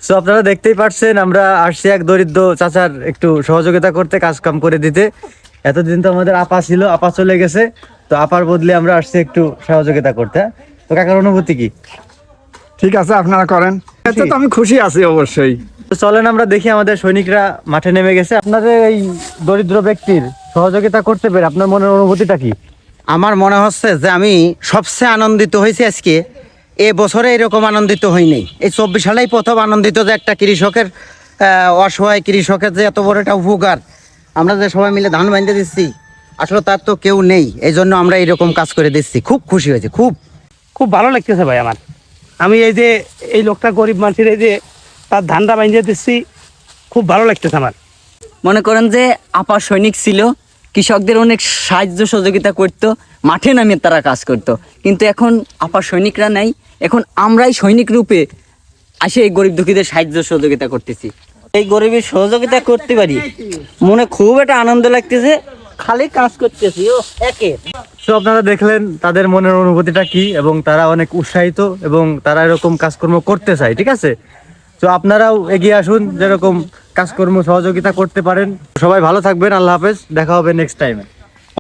So আপনারা দেখতেই পাচ্ছেন আমরা আসছি এক দরিদ্র চাচার একটু সহযোগিতা করতে, কাজ কাম করে দিতে। এতদিন তো আমাদের আপা ছিল, আপা চলে গেছে, তো আপার বদলে আমরা আসছি একটু সহযোগিতা করতে। তো কাকার অনুভূতি কি? ঠিক আছে, আপনারা করেন। এতে তো আমি খুশি আছি অবশ্যই। তো চলেন আমরা দেখি, আমাদের সৈনিকরা মাঠে নেমে গেছে। আপনাদের এই দরিদ্র ব্যক্তির সহযোগিতা করতে পেরে আপনার মনের অনুভূতিটা কি? আমার মনে হচ্ছে যে আমি সবচেয়ে আনন্দিত হয়েছি আজকে। এ বছরে এরকম আনন্দিত হইনি। এই 24 সালেই প্রথম আনন্দিত যে একটা কৃষকের অসহায় কৃষকের যে এত বড় একটা উপকার, আমরা যে সবাই মিলে ধান বাঁধতে দিচ্ছি, আসলে তার তো কেউ নেই, এই জন্য আমরা এরকম কাজ করে দিচ্ছি। খুব খুশি হয়েছে, খুব খুব ভালো লাগতেছে ভাই আমার। আমি এই যে এই লোকটা গরিব মানুষের এই যে তার ধানটা বাঁধিয়ে দিচ্ছি, খুব ভালো লাগতেছে আমার। মনে করেন যে আপার সৈনিক ছিল, কৃষকদের অনেক সাহায্য সহযোগিতা করতো, মাঠে নামিয়ে তারা কাজ করতো। কিন্তু এখন আপার সৈনিকরা নাই, এখন আমরাই সৈনিক রূপে আসে এই গরিব দুঃখীদের সাহায্য সহযোগিতা করতেছি। এই গরিবের সহযোগিতা করতে পারি, মনে খুব একটা আনন্দ লাগতেছে, খালি কাজ করতেছি ও একে। তো আপনারা দেখলেন তাদের মনের অনুভূতিটা কি, এবং তারা অনেক উৎসাহিত এবং তারা এরকম কাজকর্ম করতে চায়। ঠিক আছে, তো আপনারাও এগিয়ে আসুন, যেরকম কাজকর্ম সহযোগিতা করতে পারেন। সবাই ভালো থাকবেন, আল্লাহ হাফেজ, দেখা হবে নেক্সট টাইমে।